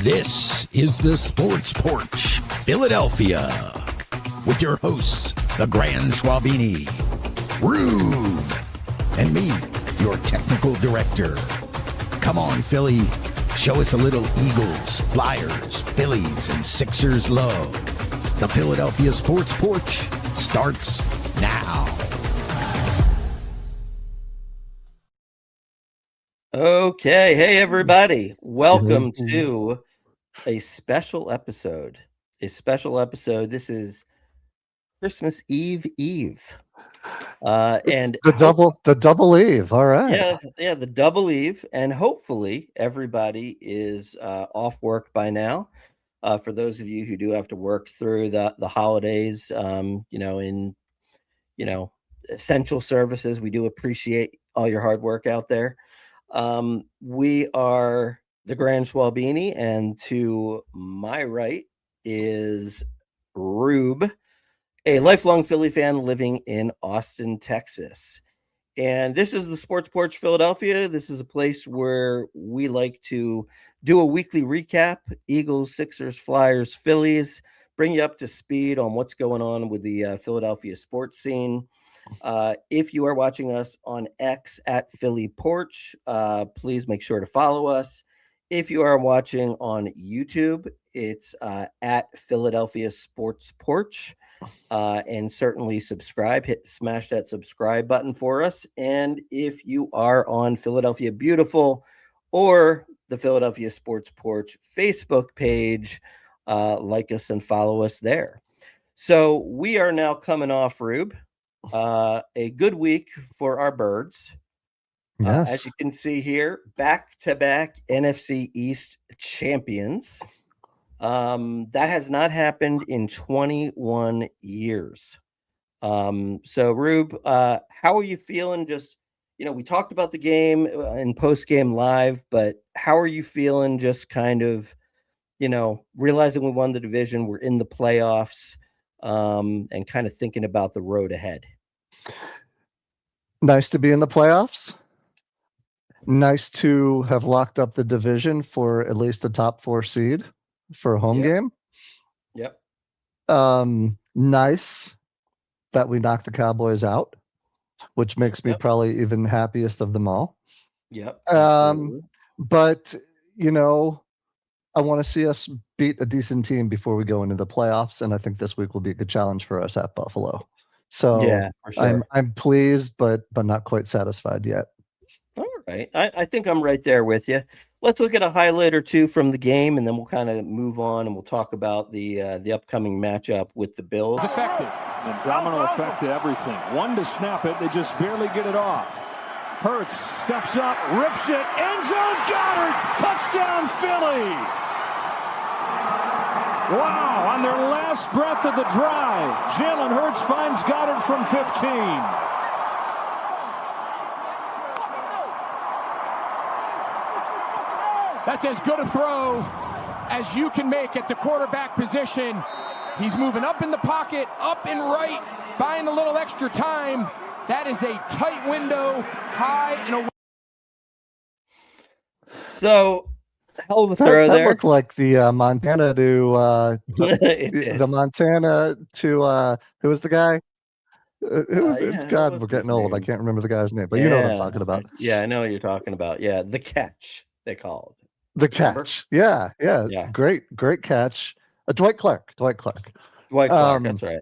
This is the Sports Porch, Philadelphia, with your hosts, the Grand Schwalbini, Rube, and me, your technical director. Come on, Philly, show us a little Eagles, Flyers, Phillies, and Sixers love. The Philadelphia Sports Porch starts now. Okay. Hey, everybody. Welcome to a special episode. This is Christmas Eve. And the double Eve. All right. Yeah, the double Eve. And hopefully everybody is off work by now. For those of you who do have to work through the holidays, in essential services, we do appreciate all your hard work out there. We are the Grand Schwalbini, and to my right is Rube, a lifelong Philly fan living in Austin, Texas. And this is the Sports Porch Philadelphia. This is a place where we like to do a weekly recap: Eagles, Sixers, Flyers, Phillies, bring you up to speed on what's going on with the Philadelphia sports scene. If you are watching us on X at Philly Porch, please make sure to follow us. If you are watching on YouTube, it's at Philadelphia Sports Porch. And certainly subscribe, smash that subscribe button for us. And if you are on Philadelphia Beautiful or the Philadelphia Sports Porch Facebook page, like us and follow us there. So we are now coming off, Rube, a good week for our birds. Yes. As you can see here, back-to-back NFC East champions. That has not happened in 21 years. So Rube, how are you feeling? Just, we talked about the game in post-game live, but how are you feeling just kind of, realizing we won the division, we're in the playoffs, and kind of thinking about the road ahead? Nice to be in the playoffs. Nice to have locked up the division for at least a top 4 seed for a home game. Yep. Nice that we knocked the Cowboys out, which makes me probably even happiest of them all. Yep. Absolutely. But I want to see us beat a decent team before we go into the playoffs, and I think this week will be a good challenge for us at Buffalo. So yeah, for sure. I'm pleased, but not quite satisfied yet. All right. I think I'm right there with you. Let's look at a highlight or two from the game, and then we'll kind of move on, and we'll talk about the upcoming matchup with the Bills. It's effective. The domino effect to everything. One to snap it. They just barely get it off. Hurts steps up, rips it. End zone, Goddard. Touchdown, Philly. Wow. On their last breath of the drive, Jalen Hurts finds Goddard from 15. That's as good a throw as you can make at the quarterback position. He's moving up in the pocket, up and right, buying a little extra time. That is a tight window, high and away. So, hell of a throw there. That looked like the Montana to the Montana to who was the guy? God, we're getting old. I can't remember the guy's name, but you know what I'm talking about. Yeah, I know what you're talking about. Yeah, the catch, they called. The catch. Yeah. Great catch. Dwight Clark. That's right.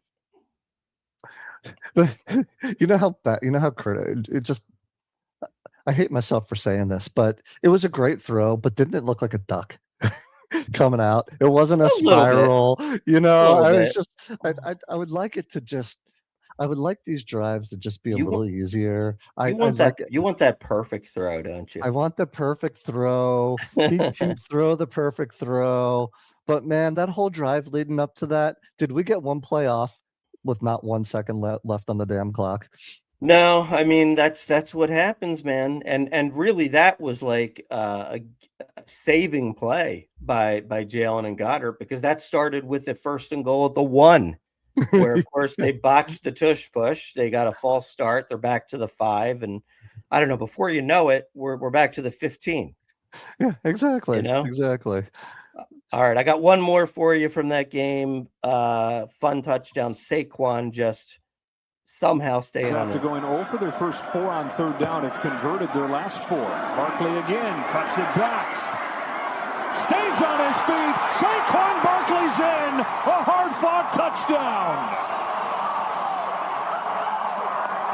You know how bad, it just, I hate myself for saying this, but it was a great throw, but didn't it look like a duck coming out? It wasn't a spiral, I was just, I would like it to just, I would like these drives to just be a little easier. You want that perfect throw, don't you? I want the perfect throw. He can throw the perfect throw. But man, that whole drive leading up to that, did we get one play off with not 1 second left on the damn clock? No, I mean that's what happens, man. And really, that was like a saving play by Jalen and Goddard, because that started with the 1st and goal at the 1. Where, of course, they botched the tush push. They got a false start. They're back to the 5. And I don't know, before you know it, we're back to the 15. Yeah, exactly. Exactly. All right, I got one more for you from that game. Fun touchdown. Saquon just somehow staying on After it. going 0 for their first 4 on third down, have converted their last 4. Barkley again cuts it back. Stays on his feet. Saquon Barkley's in. A hard-fought touchdown.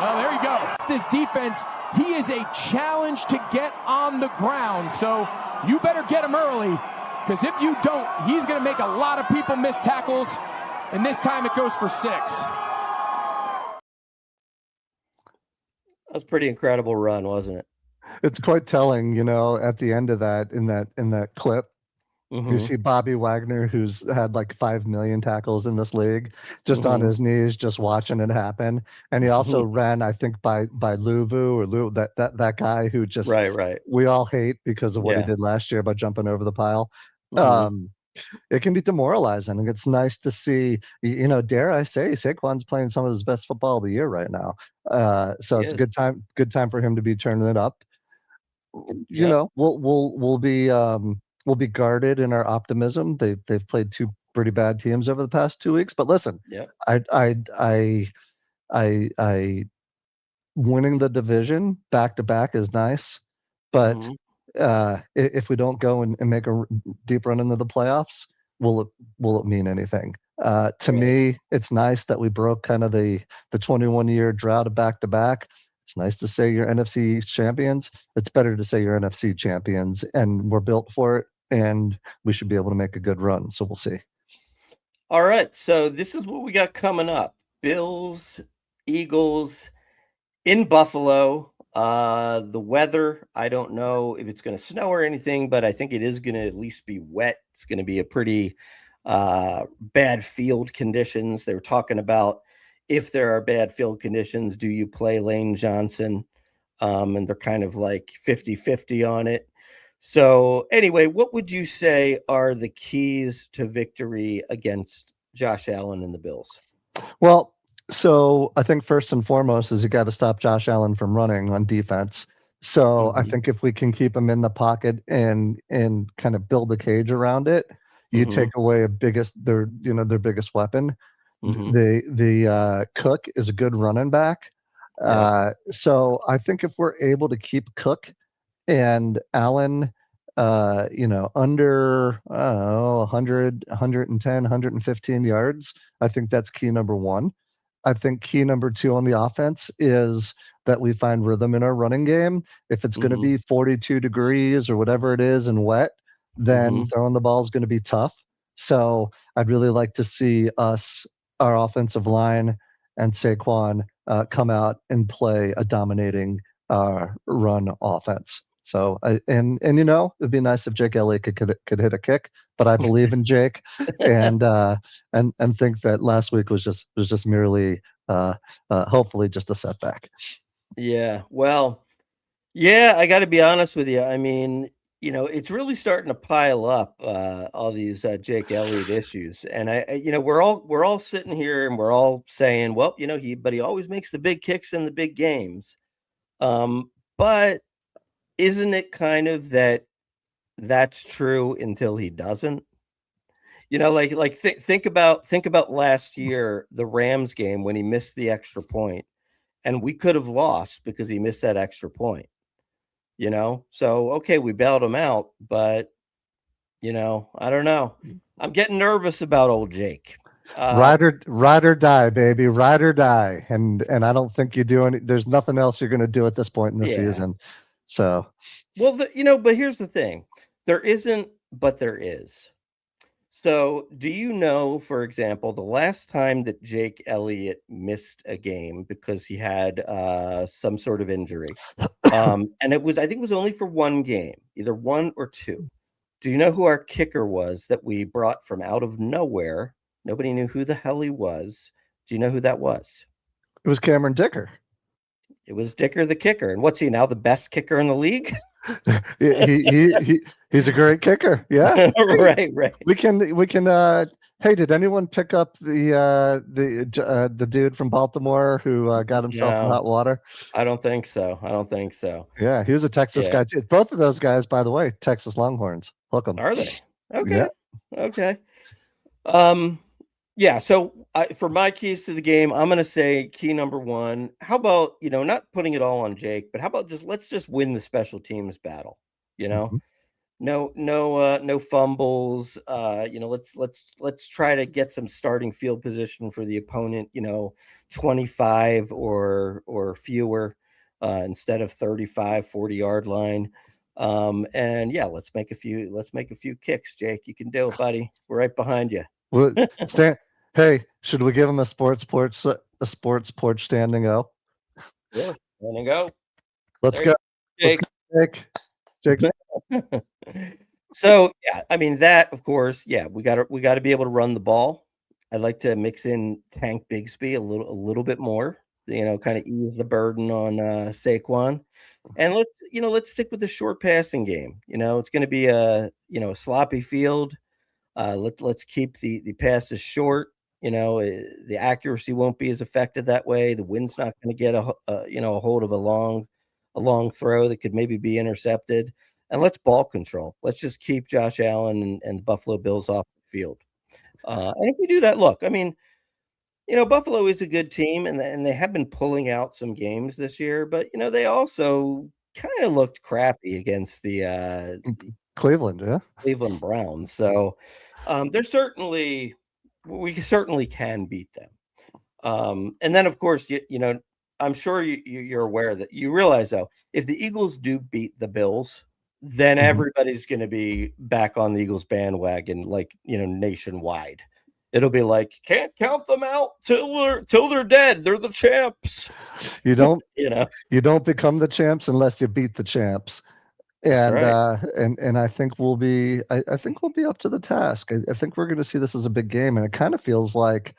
Well, there you go. This defense, he is a challenge to get on the ground. So you better get him early, because if you don't, he's going to make a lot of people miss tackles. And this time it goes for 6. That was a pretty incredible run, wasn't it? It's quite telling, at the end of that, in that clip, you see Bobby Wagner, who's had like 5 million tackles in this league, just on his knees, just watching it happen. And he also ran, I think, by Luvu, that guy who just right. we all hate because of what he did last year by jumping over the pile. It can be demoralizing, and it's nice to see. Dare I say, Saquon's playing some of his best football of the year right now. So it's a good time for him to be turning it up. We'll be guarded in our optimism. They've played 2 pretty bad teams over the past 2 weeks. But listen, I winning the division back to back is nice, but if we don't go and make a deep run into the playoffs, will it mean anything? To me, it's nice that we broke kind of the 21-year drought of back to back. It's nice to say you're NFC champions. It's better to say you're NFC champions, and we're built for it, and we should be able to make a good run. So we'll see. All right. So this is what we got coming up. Bills, Eagles in Buffalo. The weather, I don't know if it's going to snow or anything, but I think it is going to at least be wet. It's going to be a pretty bad field conditions. They were talking about, if there are bad field conditions, do you play Lane Johnson? And they're kind of like 50-50 on it. So anyway, what would you say are the keys to victory against Josh Allen and the Bills? Well, so I think first and foremost is you got to stop Josh Allen from running on defense. So I think if we can keep him in the pocket and kind of build the cage around it, you take away their biggest weapon. The Cook is a good running back. So I think if we're able to keep Cook and Allen, under 100, 110, 115 yards, I think that's key number 1. I think key number 2 on the offense is that we find rhythm in our running game. If it's going to be 42 degrees or whatever it is and wet, then throwing the ball is going to be tough. So I'd really like to see our offensive line and Saquon come out and play a dominating run offense. So it'd be nice if Jake Elliott could hit a kick, but I believe in Jake, and think that last week was just merely hopefully just a setback. Yeah. Well, yeah, I got to be honest with you. I mean, it's really starting to pile up, all these Jake Elliott issues, and we're all sitting here and we're all saying, well, he always makes the big kicks in the big games, but isn't it kind of that's true until he doesn't? Think about last year, the Rams game, when he missed the extra point, and we could have lost because he missed that extra point. So okay, we bailed him out, but I don't know. I'm getting nervous about old Jake. Ride or die, baby, ride or die, and I don't think you do any. There's nothing else you're going to do at this point in the season. So, well, but here's the thing: there isn't, but there is. So, do you know, for example, the last time that Jake Elliott missed a game because he had some sort of injury, and I think it was only for one game, either 1 or 2. Do you know who our kicker was that we brought from out of nowhere? Nobody knew who the hell he was. Do you know who that was? It was Cameron Dicker. It was Dicker the kicker. And what's he now, the best kicker in the league? He's a great kicker. Yeah. Right. We can hey, did anyone pick up the dude from Baltimore who got himself in hot water? I don't think so. Yeah, he was a Texas guy too. Both of those guys, by the way, Texas Longhorns. Hook 'em. Are they? Okay. Yeah. Okay. Yeah. So for my keys to the game, I'm going to say key number one. How about, not putting it all on Jake, but how about let's just win the special teams battle, you know? Mhm. No fumbles. Let's try to get some starting field position for the opponent, 25 or fewer instead of 35, 40-yard line. And yeah, let's make a few kicks, Jake. You can do it, buddy. We're right behind you. Well, Stan, hey, should we give him a sports porch standing O? Sure. There you go. Let's There go. you Let's go, go, Jake. Jake's Jake. So yeah, I mean that of course, yeah, we gotta be able to run the ball. I'd like to mix in Tank Bigsby a little bit more, kind of ease the burden on Saquon. And let's stick with the short passing game. It's gonna be a sloppy field. Let's keep the passes short. The accuracy won't be as effective that way. The wind's not going to get a hold of a long throw that could maybe be intercepted. And let's ball control. Let's just keep Josh Allen and the Buffalo Bills off the field. And if we do that, look, I mean, Buffalo is a good team, and they have been pulling out some games this year, but they also kind of looked crappy against the Cleveland, yeah. Cleveland Browns. So we certainly can beat them. And then of course, I'm sure you're aware that you realize though, if the Eagles do beat the Bills, then Mhm. everybody's going to be back on the Eagles bandwagon, like nationwide. It'll be like can't count them out till they're dead. They're the champs. You don't You know you don't become the champs unless you beat the champs. that's And right. and I think I think we'll be up to the task. I think we're going to see this as a big game, and it kind of feels like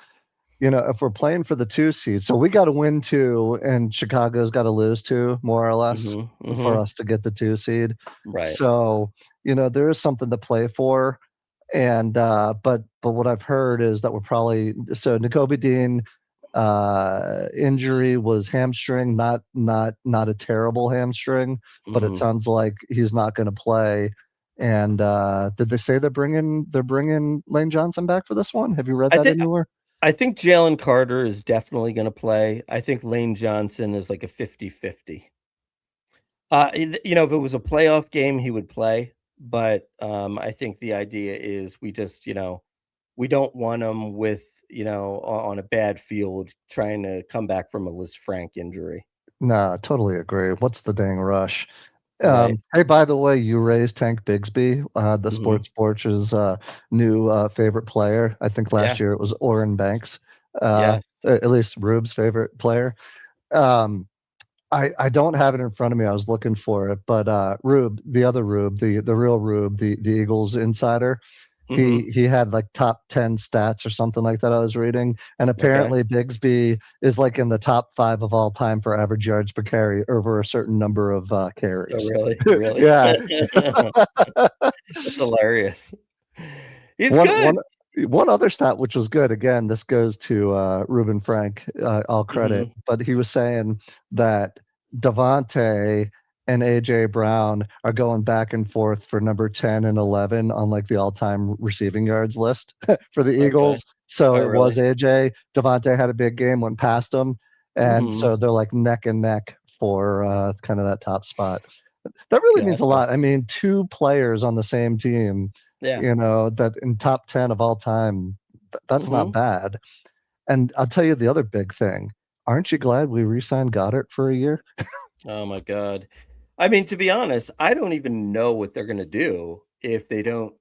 if we're playing for the 2 seed, so we got to win 2, and Chicago's got to lose 2, more or less, Hmm. for Hmm. us to get the 2 seed. Right. So there is something to play for, and but what I've heard is that we're probably so N'Kobe Dean injury was hamstring, not a terrible hamstring, but it Hmm. sounds like he's not going to play. And did they say they're bringing Lane Johnson back for this one? Have you read I that think anywhere? I think Jalen Carter is definitely gonna play. I think Lane Johnson is like a 50-50. If it was a playoff game, he would play, but, I think the idea is we don't want him with, on a bad field trying to come back from a Liz Frank injury. No, I totally agree. What's the dang rush? Right. Hey, by the way, you raised Tank Bigsby, the Mhm. Sports Porch's new favorite player. I think Yeah. last year it was Oren Banks, Yes. at least Rube's favorite player. Um, I don't have it in front of me. I was looking for it, but Rube, the other Rube, the real Rube, the Eagles insider, he Mhm. he had like top 10 stats or something like that I was reading, and Okay. apparently Bigsby is like in the top 5 of all time for average yards per carry over a certain number of Oh, carries. really? Really? Yeah. That's hilarious. He's One good. one one other stat which was good, again, this goes to, Reuben Frank, all credit, Mhm. but he was saying that Davante and A.J. Brown are going back and forth for number 10 and 11 on, like, the all-time receiving yards list for the Okay. Eagles. So Oh, it really? was A.J. Davante had a big game, went past him, and Mhm. so they're, like, neck and neck for, kinda that top spot. That really means a Gotcha. lot. I mean, 2 players on the same team, Yeah. that in top 10 of all time, that's not Mhm. bad. And I'll tell you the other big thing. Aren't you glad we re-signed Goddard for a year? Oh my god. I mean, to be honest, I don't even know what they're gonna do if they don't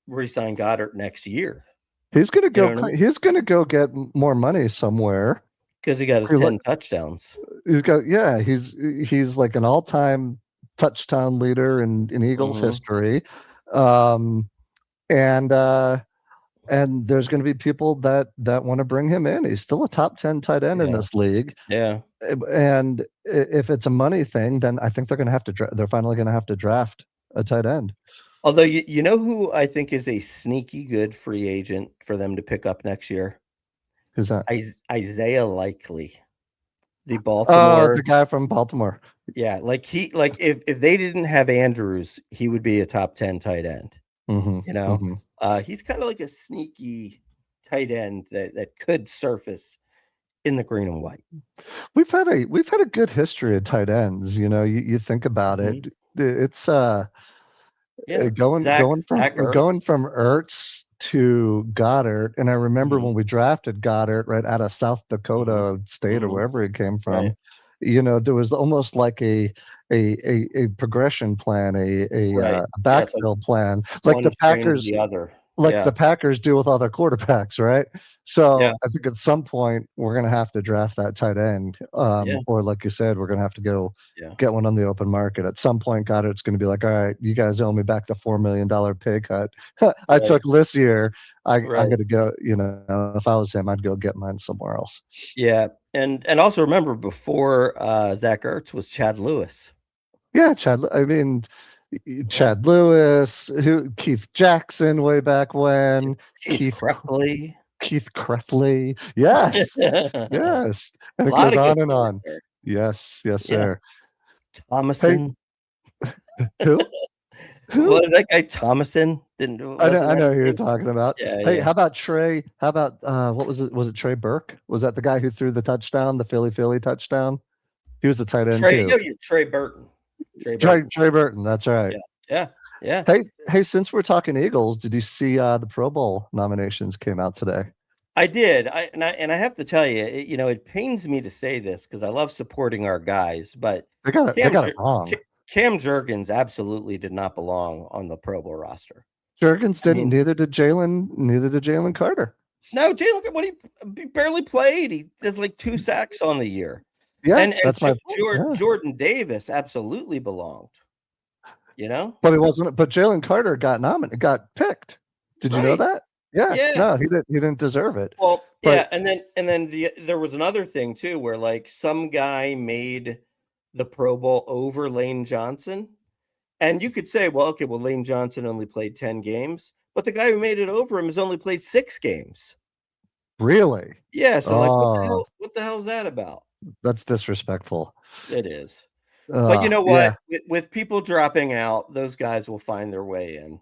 re-sign Goddard next year. You know what I mean? He's gonna go get more money somewhere. Because he got his He look 10 touchdowns. he's got yeah, he's like an all-time touchdown leader in Eagles Mhm. history. Um, and and there's gonna be people that wanna bring him in. He's still a top 10 tight end in Yeah. this league. Yeah. And if it's a money thing, then I think they're gonna have to they're finally gonna have to draft a tight end. Although you know who I think is a sneaky good free agent for them to pick up next year? Who's that? Isaiah Likely, the Oh, the Baltimore. guy from Baltimore. Yeah, like if they didn't have Andrews, he would be a top 10 tight end. He's kind of like a sneaky tight end that could surface in the green and white. We've had a good history of tight ends. You think about it. It's going from Ertz to Goddard, and I remember when we drafted Goddard right out of South Dakota State or wherever he came from. Right. There was almost like a progression plan, a backfill plan, like the Packers. The other. The Packers do with all their quarterbacks, right? So I think at some point we're going to have to draft that tight end, or like you said, we're going to have to go get one on the open market. At some point, Goddard's going to be like, all right, you guys owe me back the $4 million pay cut I took this year. I'm going to go. If I was him, I'd go get mine somewhere else. Yeah, and also remember before Zach Ertz was Chad Lewis. Yeah, Chad. I mean. Chad Lewis, Keith Jackson way back when, Keith Kreftley. Yes. Yes. And it goes on and on. There. Yes, sir. Thomason. Hey. Who? Was that guy Thomason? I know who you're talking about. Hey, how about Trey? How about what was it? Was it Trey Burke? Was that the guy who threw the touchdown, the Philly touchdown? He was a tight end too. Trey Burton. Trey Burton, that's right. Yeah. Hey, since we're talking Eagles, did you see the Pro Bowl nominations came out today? I did. I have to tell you, it pains me to say this because I love supporting our guys, but they got it wrong. Cam Jurgens absolutely did not belong on the Pro Bowl roster. Jurgens didn't. Neither did Jalen Carter. No, Jalen. He barely played. He does like 2 sacks on the year. Yeah, and that's my Jordan Davis absolutely belonged. But he wasn't. But Jalen Carter got picked. Did you know that? Yeah. No, he didn't deserve it. Well, and then there was another thing too, where like some guy made the Pro Bowl over Lane Johnson, and you could say, well, okay, Lane Johnson only played 10 games, but the guy who made it over him has only played 6 games. Really? Yeah. So what the hell is that about? That's disrespectful. It is. But you know what? Yeah. With people dropping out, those guys will find their way in.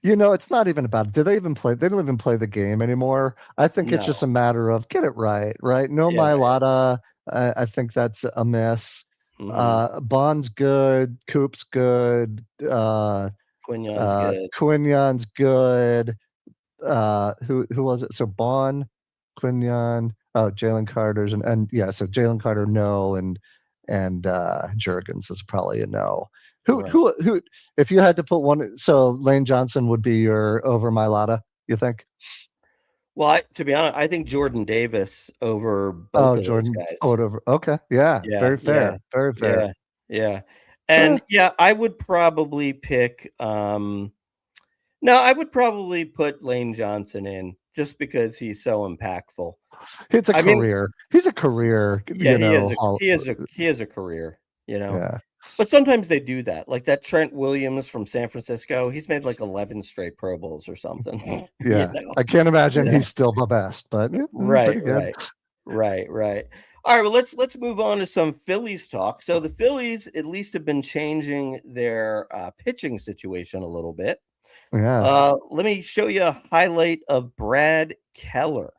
It's not even about it. Do they even play? They don't even play the game anymore. I think it's just a matter of get it right? No Mailata. I think that's a mess. Bond's good. Coop's good. Quignon's good. Who was it? So Bond, Quignon. Oh, Jalen Carter's so Jalen Carter, no, and Jurgens is probably a no. Who if you had to put one, so Lane Johnson would be your over Mailata, you think? Well, to be honest, I think Jordan Davis over both of those guys. Okay, very fair, very fair. Yeah. And I would probably pick I would probably put Lane Johnson in just because he's so impactful. It's a career. He's a career. Yeah, he is a career. Yeah. But sometimes they do that. Like that Trent Williams from San Francisco, he's made like 11 straight Pro Bowls or something. Yeah, I can't imagine he's still the best, but right. All right, well let's move on to some Phillies talk. So the Phillies at least have been changing their pitching situation a little bit. Yeah. Let me show you a highlight of Brad Keller.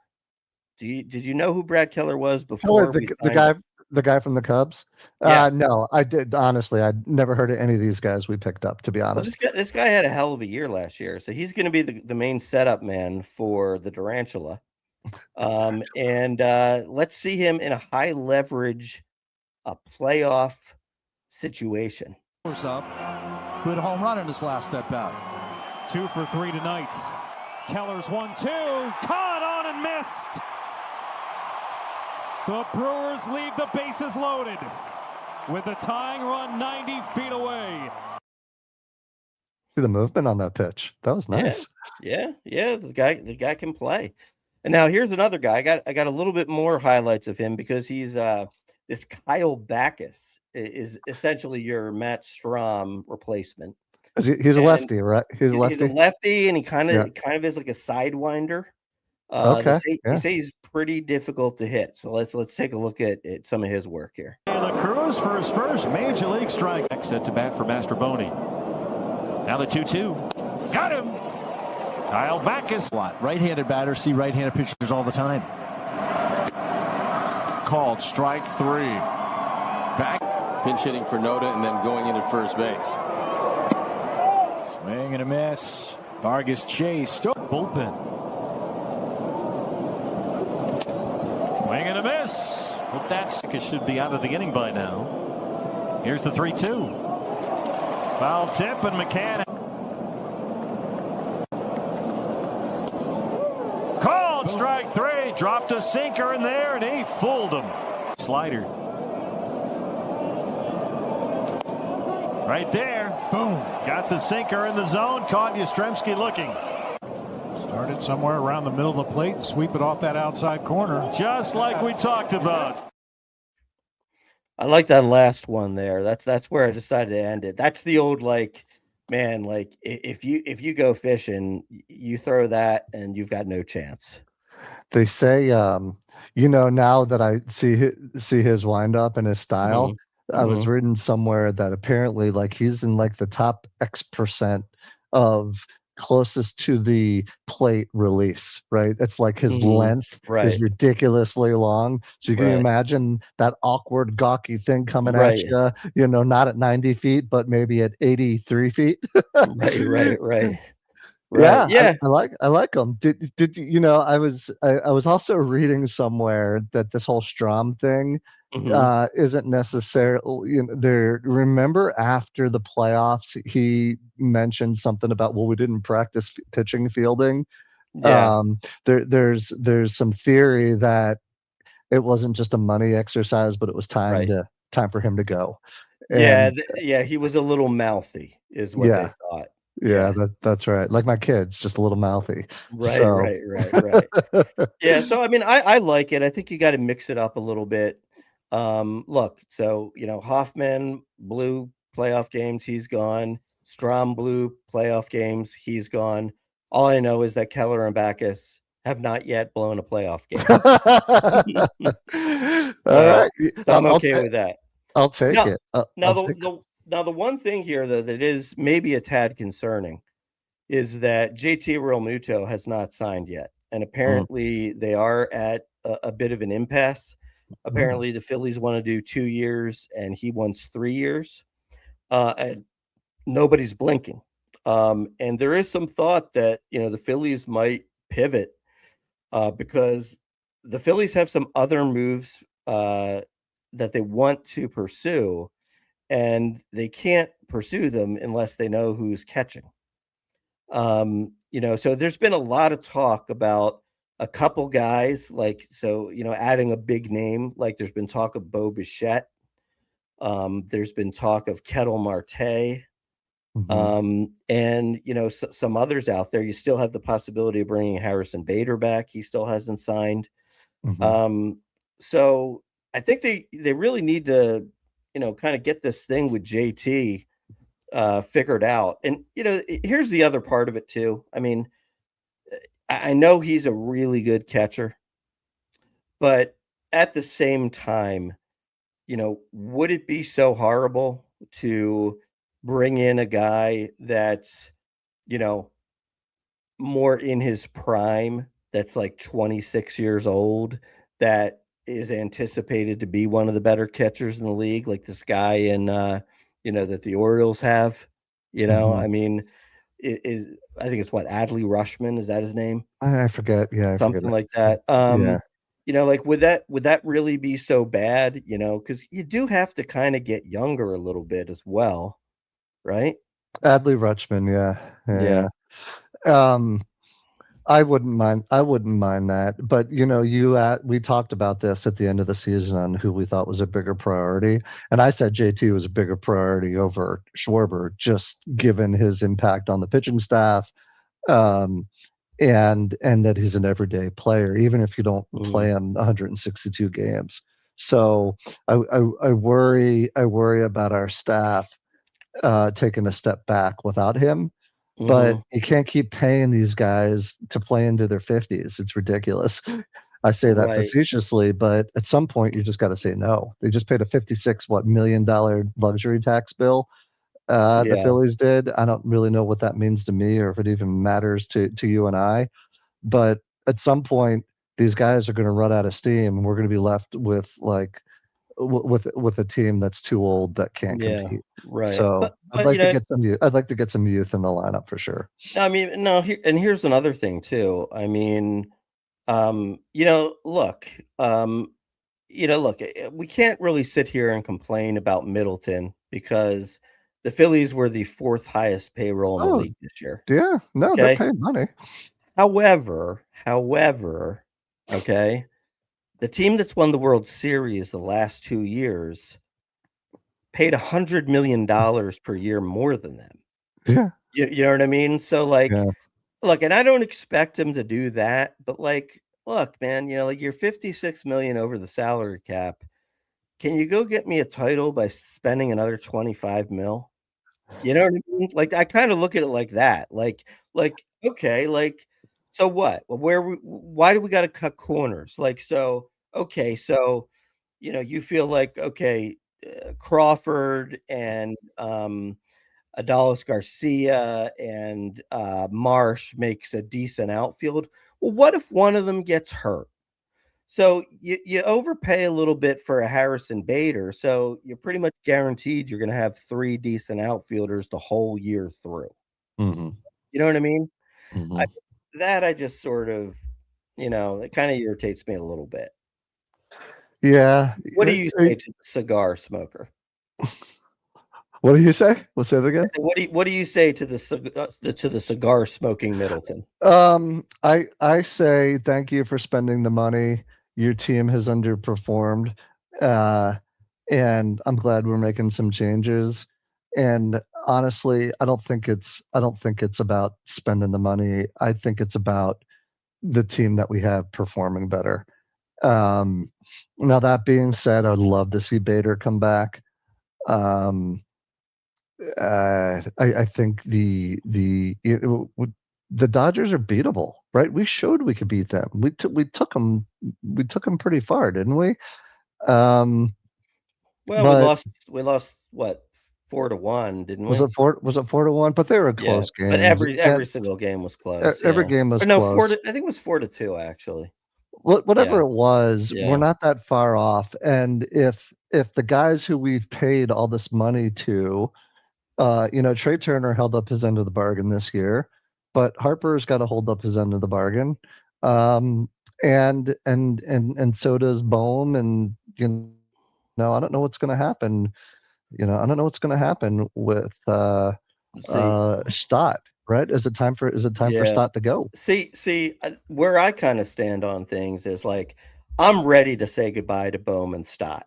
Did you know who Brad Keller was before? The guy from the Cubs? Yeah. No, I did. Honestly, I'd never heard of any of these guys we picked up, to be honest. Well, this guy had a hell of a year last year, so he's going to be the main setup man for the Tarantula. And let's see him in a high leverage playoff situation. Good home run in his last at bat. 2 for 3 tonight. Keller's 1-2, caught on and missed. The Brewers leave the bases loaded with the tying run 90 feet away. See the movement on that pitch. That was nice. Yeah. The guy can play. And now here's another guy. I got a little bit more highlights of him because he's this Kyle Backus is essentially your Matt Strahm replacement. He's a lefty, right? He's a lefty, and he kind of is like a sidewinder. Okay. They say he's pretty difficult to hit. So let's take a look at some of his work here. The Cruz for his first major league strike. Set to bat for Mastrobuoni. Now the 2-2. Got him. Kyle Backus. Right-handed batters see right-handed pitchers all the time. Called strike 3. Back. Pinch hitting for Noda and then going into first base. Swing and a miss. Vargas chased. Bullpen. Swing and a miss. But that should be out of the inning by now. Here's the 3-2. Foul tip and McCann. Called strike 3. Dropped a sinker in there and he fooled him. Slider. Right there. Boom. Got the sinker in the zone. Caught Yastrzemski looking. Start it somewhere around the middle of the plate and sweep it off that outside corner. Just like we talked about. I like that last one there. That's where I decided to end it. That's the old, like, man, like if you go fishing, you throw that and you've got no chance. They say, now that I see his wind up and his style, I was reading somewhere that apparently, like, he's in like the top X% of closest to the plate release, right? It's like his length is ridiculously long. So you can imagine that awkward, gawky thing coming at you, not at 90 feet, but maybe at 83 feet. Right. Yeah. I like him. Did I was also reading somewhere that this whole Strom thing isn't necessarily there. Remember after the playoffs, he mentioned something about, we didn't practice pitching fielding. Yeah. There's some theory that it wasn't just a money exercise, but it was time for him to go. And, he was a little mouthy, is what they thought. Yeah, that's right. Like my kids, just a little mouthy. Right. Yeah, so I mean, I like it. I think you got to mix it up a little bit. Look, so Hoffman blew playoff games, he's gone. Strom blew playoff games, he's gone. All I know is that Keller and Backus have not yet blown a playoff game. All right, I'm okay with that. I'll take it. Now, the one thing here, though, that is maybe a tad concerning is that JT Realmuto has not signed yet. And apparently they are at a bit of an impasse. Apparently the Phillies want to do 2 years and he wants 3 years. And nobody's blinking. And there is some thought that, the Phillies might pivot because the Phillies have some other moves that they want to pursue. And they can't pursue them unless they know who's catching. So there's been a lot of talk about a couple guys, adding a big name. Like there's been talk of Bo Bichette. There's been talk of Kettle Marte. And, some others out there. You still have the possibility of bringing Harrison Bader back. He still hasn't signed. So I think they really need to, kind of get this thing with JT figured out. And, here's the other part of it too. I mean, I know he's a really good catcher, but at the same time, would it be so horrible to bring in a guy that's, more in his prime, that's like 26 years old, that is anticipated to be one of the better catchers in the league, like this guy in that the Orioles have, I mean, I think it's Adley Rushman, is that his name? I forget. Yeah, something like that. Would that really be so bad? Because you do have to kind of get younger a little bit as well, right? Adley Rutschman, yeah. I wouldn't mind that, but we talked about this at the end of the season on who we thought was a bigger priority, and I said JT was a bigger priority over Schwarber, just given his impact on the pitching staff, and that he's an everyday player, even if you don't play him 162 games. So I worry about our staff taking a step back without him. But you can't keep paying these guys to play into their 50s. It's ridiculous. I say that facetiously, but at some point you just got to say no. They just paid a $56 million luxury tax bill. The Yeah. Phillies did. I don't really know what that means to me or if it even matters to you and I. But at some point, these guys are going to run out of steam, and we're going to be left with with a team that's too old that can't Yeah. compete. Right. So I'd like to get some youth. I'd like to get some youth in the lineup for sure. I mean, no, and here's another thing too. I mean, look, we can't really sit here and complain about Middleton because the Phillies were the fourth highest payroll in the Oh, league this year. yeah. No, they're Okay. paying money. However, okay, the team that's won the World Series the last 2 years paid $100 million per year more than them. Yeah. You know what I mean? So, like, Yeah. look, and I don't expect him to do that, but, like, look, man, like, you're 56 million over the salary cap. Can you go get me a title by spending another 25 mil? You know what I mean? Like, I kinda look at it like that. Okay, like, so what? Well, why do we gotta cut corners? Like, so, okay, so, you feel like, okay, Crawford and, Adolis Garcia and, Marsh makes a decent outfield. Well, what if one of them gets hurt? So you overpay a little bit for a Harrison Bader, so you're pretty much guaranteed you're gonna have 3 decent outfielders the whole year through. Mhm. You know what I mean? I Mhm. I just sort of, it kinda irritates me a little bit. Yeah. What do you say to the cigar smoker? What do you say? We'll say that I again. said, what do you say to the cigar smoking Middleton? I say thank you for spending the money. Your team has underperformed, uh, and I'm glad we're making some changes. And honestly, I don't think it's about spending the money. I think it's about the team that we have performing better. Um, Now that being said, I'd love to see Bader come back. Um, I think the Dodgers are beatable, right? We showed we could beat them. We took them pretty far, didn't we? Um, Well, we but lost we lost what, 4-1, didn't was we? it 4-1? But they were Yeah, close but games, every and single game was close, every yeah. game was Or no, 4 close. to I think it was 4-2 actually. Whatever Yeah, it was, we're yeah. not that far off. And if the guys who we've paid all this money to, Trey Turner held up his end of the bargain this year, but Harper's got to hold up his end of the bargain. Um, and so does Bohm. And I don't know what's going to happen. I don't know what's going to happen with Let's see. Stott. Right? Is it time for Yeah. Stott to go? See, where I kinda stand on things is, like, I'm ready to say goodbye to Bowman Stott,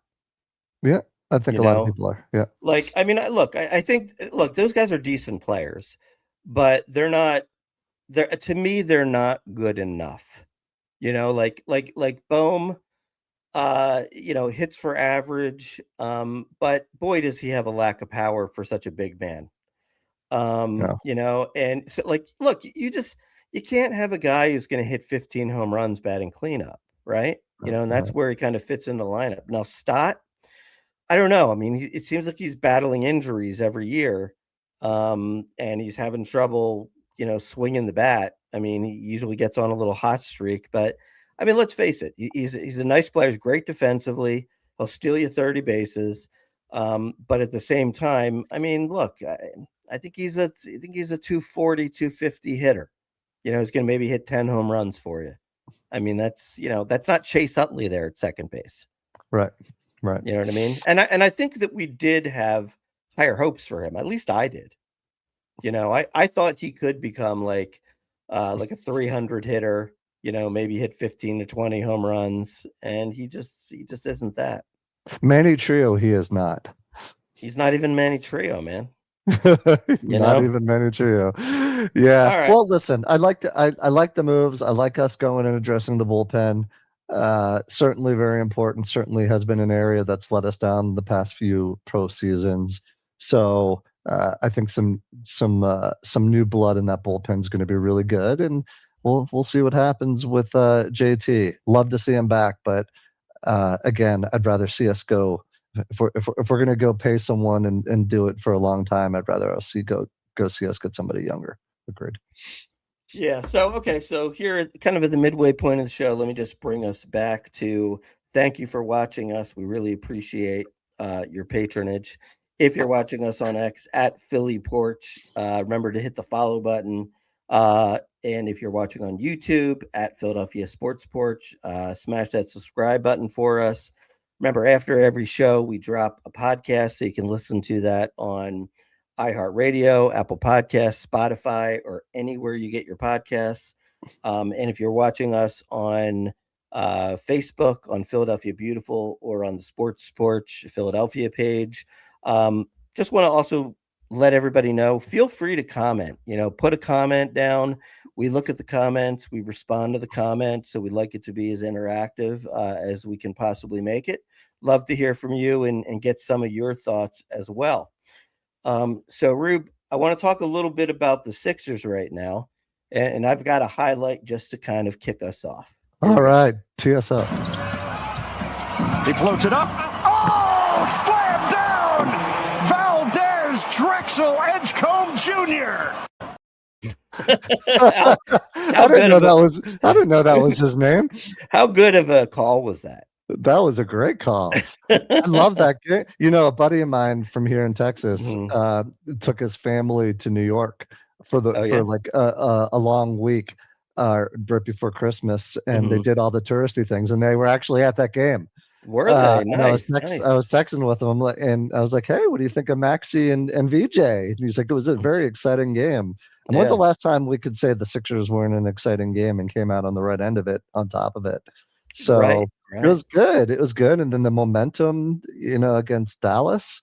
Yeah, I think you a lot of know? people are. Yeah. Like, I mean, I think look, those guys are decent players, but they're to me, they're not good enough. Like Bohm, hits for average, but boy, does he have a lack of power for such a big man. Yeah. And so, like, look, you can't have a guy who's gonna hit 15 home runs batting cleanup, right? And that's Right. where he kind of fits in the lineup. Now, Stott, I don't know. I mean, it seems like he's battling injuries every year, and he's having trouble, swinging the bat. I mean, he usually gets on a little hot streak, but I mean, let's face it, he's a nice player. He's great defensively. He'll steal you 30 bases, but at the same time, I mean, look, I think he's a 240, 250 hitter. He's going to maybe hit 10 home runs for you. I mean, that's not Chase Utley there at second base. Right. Right. You know what I mean? And I think that we did have higher hopes for him. At least I did. I thought he could become like a 300 hitter, maybe hit 15 to 20 home runs, and he just isn't that. Manny Trio, he is not. He's not even Manny Trio, man. Not even Manny Trio. Yeah. All right. Well, listen, I like the moves. I like us going and addressing the bullpen. Certainly very important. Certainly has been an area that's let us down the past few pro seasons. So I think some new blood in that bullpen is going to be really good, and we'll see what happens with JT. Love to see him back, but again, I'd rather see us go If we're gonna go pay someone and do it for a long time, I'd rather us go see us get somebody younger. Agreed. Yeah. So, okay. So here, kind of at the midway point of the show, let me just bring us back to thank you for watching us. We really appreciate your patronage. If you're watching us on X at Philly Porch, remember to hit the follow button. And if you're watching on YouTube at Philadelphia Sports Porch, smash that subscribe button for us. Remember, after every show, we drop a podcast, so you can listen to that on iHeartRadio, Apple Podcasts, Spotify, or anywhere you get your podcasts. And if you're watching us on Facebook, on Philadelphia Beautiful, or on the Sports Porch Philadelphia page, just want to also let everybody know, feel free to comment, put a comment down. We look at the comments, we respond to the comments. So we'd like it to be as interactive as we can possibly make it. Love to hear from you and get some of your thoughts as well. So Rube, I want to talk a little bit about the Sixers right now. And I've got a highlight just to kind of kick us off. All right. Tee us up. He floats it up. Oh, slam down! Valdez Drexel Edgecombe Jr. I didn't know that was his name. How good of a call was that? That was a great call. I love that game. A buddy of mine from here in Texas took his family to New York for like a long week right before Christmas, and they did all the touristy things, and they were actually at that game. Were they? Nice. I was texting with him, and I was like, "Hey, what do you think of Maxey and VJ?" And he's like, "It was a very exciting game." And when's the last time we could say the Sixers were in an exciting game and came out on the right end of it, on top of it? So right. It was good. It was good. And then the momentum, against Dallas,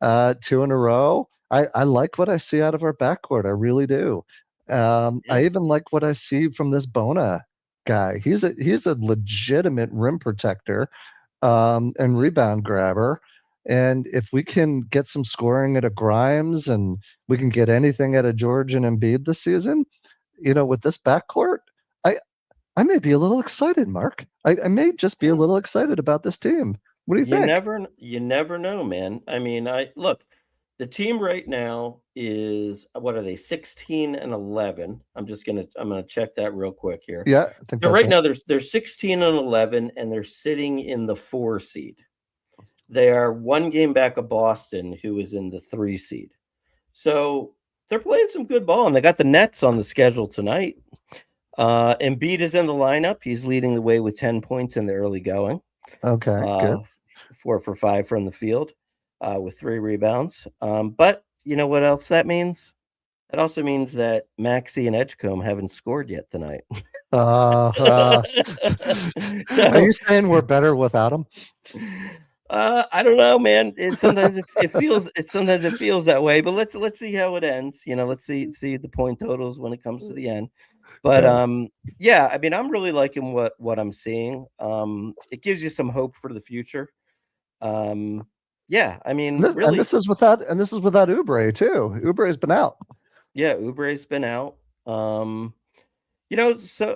2 in a row. I like what I see out of our backcourt. I really do. I even like what I see from this Bona guy. He's a legitimate rim protector and rebound grabber. And if we can get some scoring out of Grimes and we can get anything out of George and Embiid this season, with this backcourt, I may be a little excited, Mark. I may just be a little excited about this team. What do you think? You never know, man. I mean, look, the team right now is, what are they, 16-11? I'm gonna check that real quick here. Yeah, I think right now they're 16-11, and they're sitting in the 4 seed. They are 1 game back of Boston, who is in the 3 seed. So they're playing some good ball, and they got the Nets on the schedule tonight. Embiid is in the lineup. He's leading the way with 10 points in the early going. Okay, good. 4 for 5 from the field with 3 rebounds. But you know what else that means? It also means that Maxey and Edgecombe haven't scored yet tonight. Are you saying we're better without them? I don't know, man. Sometimes it feels that way. But let's see how it ends. Let's see the point totals when it comes to the end. But I mean, I'm really liking what I'm seeing. It gives you some hope for the future. I mean, really, and this is without Oubre too. Oubre's been out. Yeah, Oubre's been out. So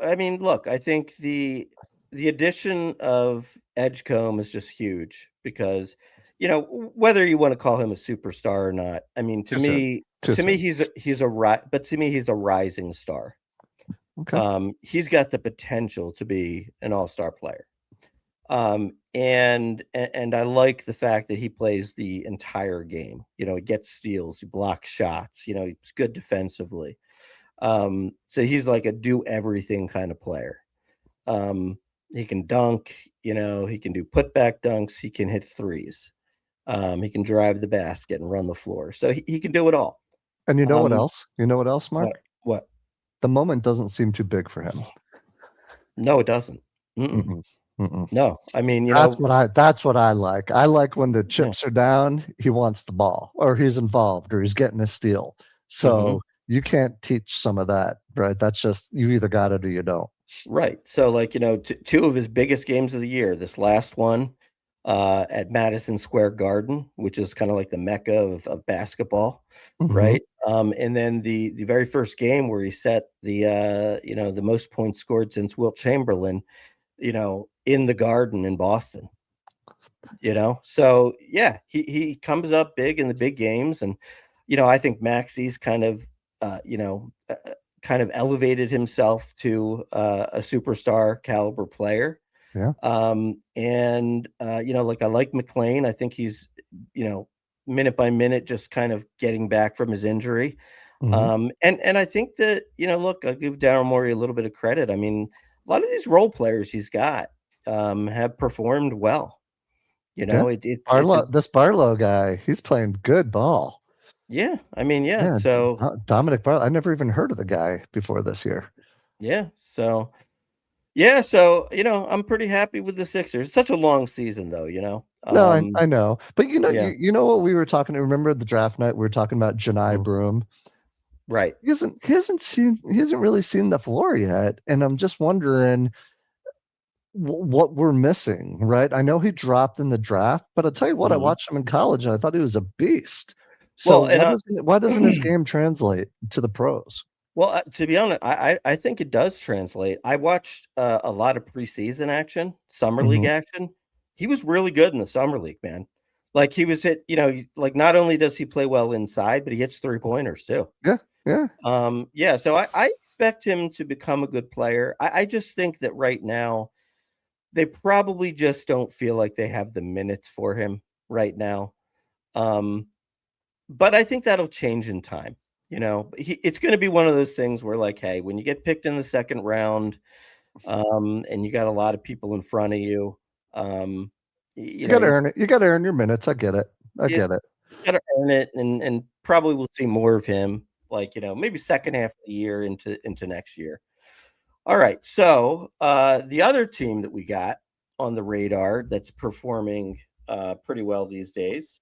I mean, look, I think the addition of Edgecombe is just huge because, whether you want to call him a superstar or not, I mean, to me, he's a rising star. Okay. He's got the potential to be an all-star player. And I like the fact that he plays the entire game. He gets steals, he blocks shots, he's good defensively. So he's like a do everything kind of player. He can dunk, he can do putback dunks, he can hit threes. He can drive the basket and run the floor. So he can do it all. And you know what else? You know what else, Mark? What? The moment doesn't seem too big for him. No, it doesn't. No, I mean, that's what I like. I like when the chips are down, he wants the ball, or he's involved, or he's getting a steal. So you can't teach some of that, right? That's just, you either got it or you don't. Right. So, like, 2 of his biggest games of the year, this last one at Madison Square Garden, which is kind of like the mecca of basketball, right? And then the very first game where he set the most points scored since Wilt Chamberlain, in the Garden in Boston. So yeah, he comes up big in the big games, and I think Maxie's kind of elevated himself to a superstar caliber player. Yeah. Like I like McLean. I think he's, minute by minute, just kind of getting back from his injury. Mhm. And I think that, look, I'll give Daryl Morey a little bit of credit. I mean, a lot of these role players he's got have performed well. Yeah. It's a This Barlow guy, he's playing good ball. yeah. I mean, yeah. Yeah, So Dominic Barlow. I never even heard of the guy before this year. yeah. So yeah. So I'm pretty happy with the Sixers. It's such a long season, though. No, I know. But Yeah. you know what we were talking, remember the draft night we were talking about Janai Mhm. Broom? Right. He hasn't really seen the floor yet, and I'm just wondering what we're missing, right? I know he dropped in the draft, but I'll tell you what, I Mhm. watched him in college and I thought he was a beast. So Well, and why doesn't his game translate to the pros? well, to be honest, I think it does translate. I watched a lot of preseason action, summer league Mhm. action. He was really good in the summer league, man. Like he was like not only does he play well inside, but he hits 3-pointers too. Yeah, yeah. Yeah, so I expect him to become a good player. I just think that right now they probably just don't feel like they have the minutes for him right now. Um, but I think that'll change in time. It's going to be one of those things where, like, hey, when you get picked in the second round, and you got a lot of people in front of you, um, You gotta earn it. You gotta earn your minutes. I get it. I you get it. got to earn it, and probably we'll see more of him, like maybe second half of the year into next year. All right, so the other team that we got on the radar that's performing pretty well these days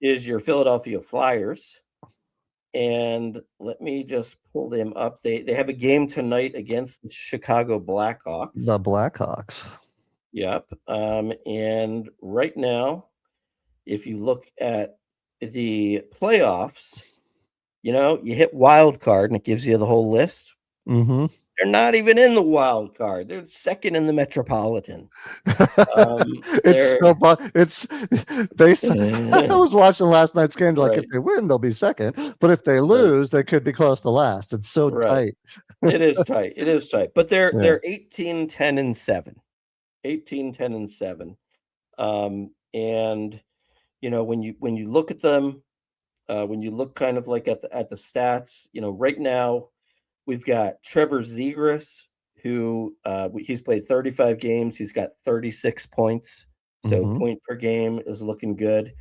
is your Philadelphia Flyers. And let me just pull them up. They have a game tonight against the Chicago The Blackhawks. Blackhawks. Yep. And right now, if you look at the playoffs, you hit wild card and it gives you the whole list. Mhm. They're not even in the wild card. They're second in the Metropolitan. Um, It's they're so it's based I was watching last night's game, like, if right, they win, they'll be second, but if they right, lose, they could be close to last. It's so right. tight. It is tight. It is tight. But they're Yeah. they're 18-10-7. 18-10-7. And when you look at them, when you look kind of like at the stats, right now we've got Trevor Zegras, who he's played 35 games. He's got 36 points. So Mhm. point per game is looking good.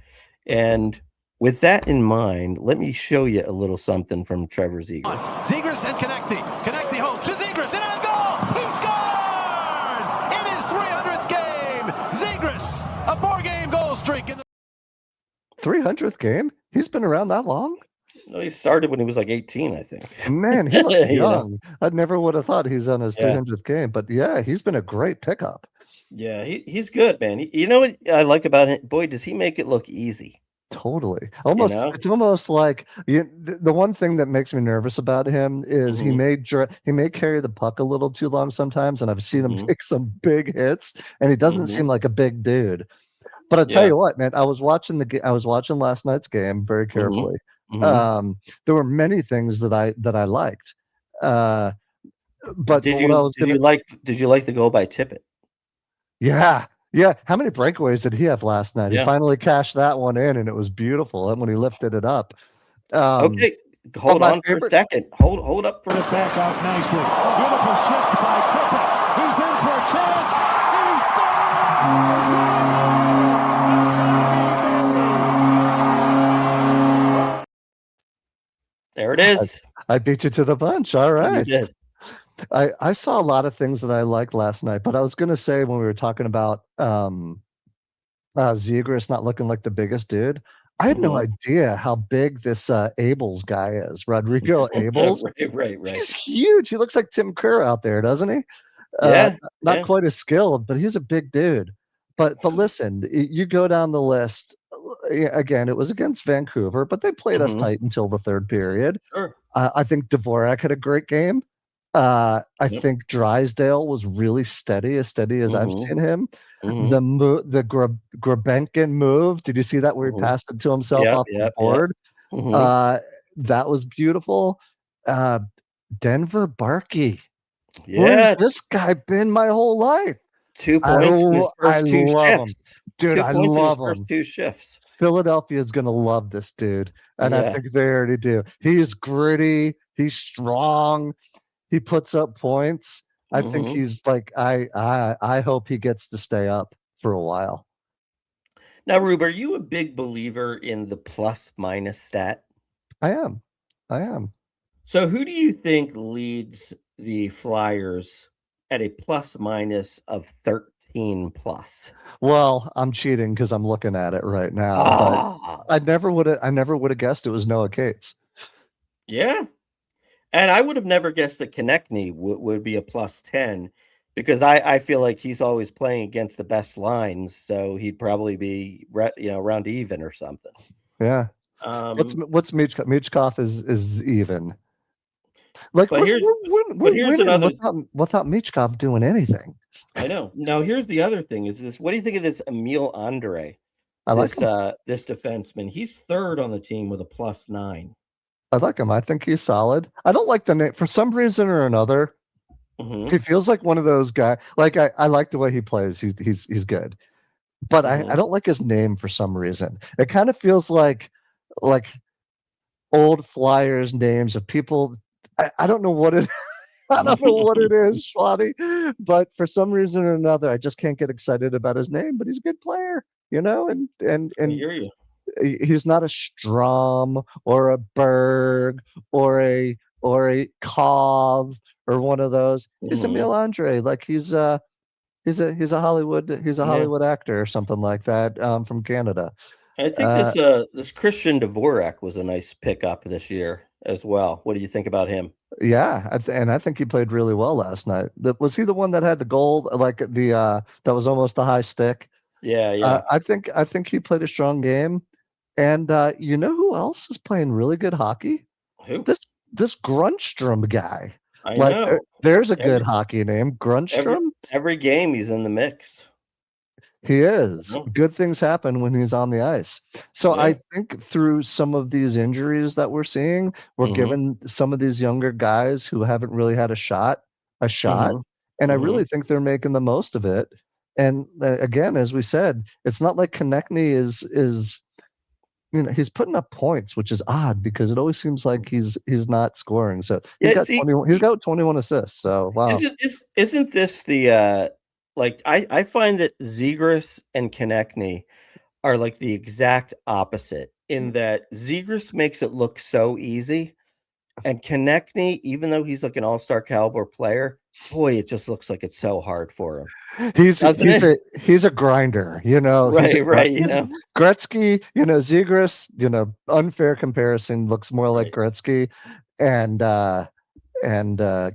And with that in mind, let me show you a little something from Trevor Zegras. Zegras and Connecty home to Zegras and on goal. He scores in his 300th game. Zegras, a 4-game goal streak in the 300th game? He's been around that long? No, he started when he was like 18, I think. Man, he looks You know? young. I never would have thought he's on his Yeah. 300th game, but yeah, he's been a great pickup. Yeah, he's good, man. You know what I like about him? Boy, does he make it look easy. Totally. know? It's almost like the one thing that makes me nervous about him is he Mhm, may carry the puck a little too long sometimes, and I've seen him mhm, take some big hits, and he doesn't mhm. seem like a big dude. But I tell Yeah. you what, man, I was watching last night's game very Mhm, carefully. mhm. Um, there were many things that I liked. Uh, but Did what I you was did gonna you like did you like the goal by Tippett? Yeah, yeah. How many breakaways did he have last night? He Yeah. finally cashed that one in, and it was beautiful. And when he lifted it up, um, Okay, but hold my on for a favorite. second. Hold up for a Back second. out nicely. Beautiful shift by Tippett. He's in for a chance. He scores! There it is. I beat you to the punch. All You right. did. I saw a lot of things that I liked last night, but I was gonna say when we were talking about Zegras not looking like the biggest dude, I had no Mhm. idea how big this Abels guy is. Rodrigo Abels. Right. He's huge. He looks like Tim Kerr out there, doesn't he? Yeah, Not yeah. quite as skilled, but he's a big dude. But listen, you go down the list. Again, it was against Vancouver, but they played us Mhm. tight until the third period. Sure. I think Dvorak had a great game. I Yep. think Drysdale was really steady, as steady as I've seen him. Mhm. The Grabenkin move, did you see that where he Mhm. passed it to himself Yep, off the yep, yep. board? Mhm. That was beautiful. Uh, Denver Barkey. Where's Yeah, this guy been my whole life? 2 points in his I first 2 love him. shifts. Dude, 2 I points in his love first him. 2 shifts. Philadelphia is gonna love this dude, and I Yeah. think they already do. He is gritty, he's strong, he puts up points. I think Mhm. he's like I hope he gets to stay up for a while. Now, Rube, are you a big believer in the plus minus stat? I am. I am. So who do you think leads the Flyers at a plus minus of 13 plus? Well, I'm cheating because I'm looking at it right now, but Ah, I never would have guessed it was Noah Cates. yeah. And I would have never guessed that Konechny would be a plus 10 because I feel like he's always playing against the best lines, so he'd probably be around even or something. Yeah. Um, What's Michkov is even. Like but here's we're but here's winning another. without Michkov doing anything. I know. Now here's the other thing is this. What do you think of this Emil Andre? I like him. This defenseman. He's third on the team with a plus 9. I like him. I think he's solid. I don't like the name for some reason or another. He Mhm. feels like one of those guys. Like I like the way he plays. He's good. But I Mhm. don't like his name for some reason. It kind of feels like old Flyers names of people. I don't know what it I don't know what it is, Schwabby, but for some reason or another, I just can't get excited about his name. But he's a good player, I and hear you. he's not a Strom or a Berg or a Kov or one of those. He's a Mhm. Emil Andre. Like he's a Yeah. Hollywood actor or something like that from Canada. I think Uh, this Christian Dvorak was a nice pickup this year as well. What do you think about him? yeah, and I think he played really well last night. Was he the one that had the goal, like that was almost a high stick? Yeah, yeah. I think he played a strong game. And you know who else is playing really good hockey? Who? This this Grunstrom guy. I Like know. there's a good Every hockey name, every Grunstrom. every game he's in the mix. He is. Oh, Good things happen when he's on the ice. So I yeah. think through some of these injuries that we're seeing, we're Mhm. giving some of these younger guys who haven't really had a shot. Mhm. And I really Mhm. think they're making the most of it. And again, as we said, it's not like Konechny is he's putting up points, which is odd because it always seems like he's not scoring. So Yeah, see, he's got 21 assists. So wow. isn't this the like I find that Zegras and Konechny are like the exact opposite in that Zegras makes it look so easy, and Konechny, even though he's like an all-star caliber player, boy, it just looks like it's so hard for him, doesn't it? He's a grinder, Right, right, you he's know? Gretzky, Zegras, unfair comparison looks more like Right. Gretzky and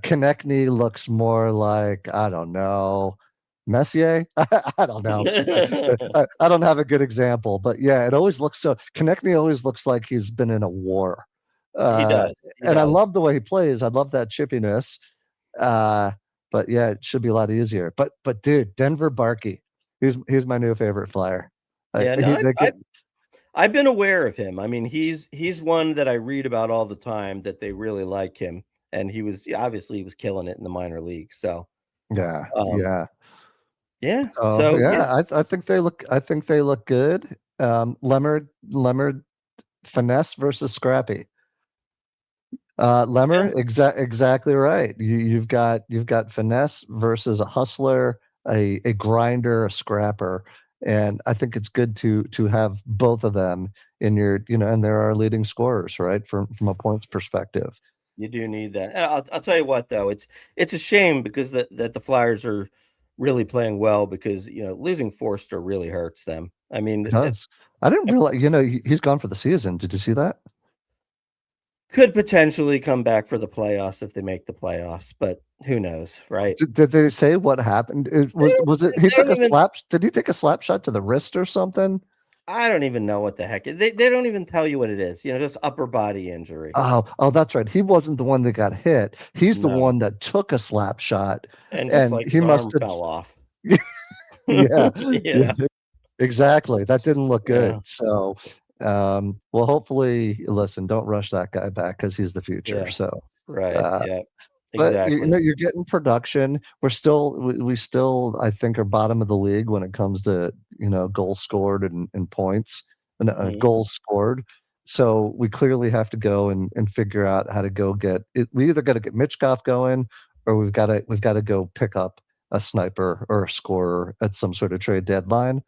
Konechny looks more like I don't know, Messier. I don't know. I don't have a good example, but yeah, it always looks so. Konechny always looks like he's been in a war, He uh, does, he and I does. love the way he plays. I love that chippiness. Uh, but yeah, it should be a lot easier. But dude, Denver Barkey, he's my new favorite flyer. Yeah, no, He they get I've been aware of him. I mean, he's one that I read about all the time that they really like him, and obviously he was killing it in the minor leagues. So, yeah um, yeah. yeah. Oh So yeah, yeah, I think they look good. Lemmer finesse versus scrappy. yeah. Lemmer, exactly right. You've got finesse versus a hustler, a grinder, a scrapper, and I think it's good to have both of them in your and there are leading scorers, right? From a points perspective. You do need that. And I'll tell you what though, it's a shame because that the Flyers are really playing well because losing Forster really hurts them. I mean, It does. I didn't it realize, he's gone for the season. Did you see that? could potentially come back for the playoffs if they make the playoffs, but who knows, right? Did they say what happened? They Was it he they took don't a even slap? Did he take a slap shot to the wrist or something? I don't even know what the heck they don't even tell you what it is. Just upper body injury. Oh, that's right. He wasn't the one that got hit. He's the No, one that took a slap shot, and just and like he his must arm have. fell off. Yeah, yeah, Yeah, exactly. That didn't look yeah, good. So, well, hopefully, listen, don't rush that guy back because he's the future. yeah. So, Right. uh, Yeah. but Exactly. you're getting production. We still, I think, are bottom of the league when it comes to goals scored and points and Hmm. goals scored. So we clearly have to go and figure out how to go get it. We either got to get Mitchkov going, or we've got to go pick up a sniper or a scorer at some sort of trade deadline.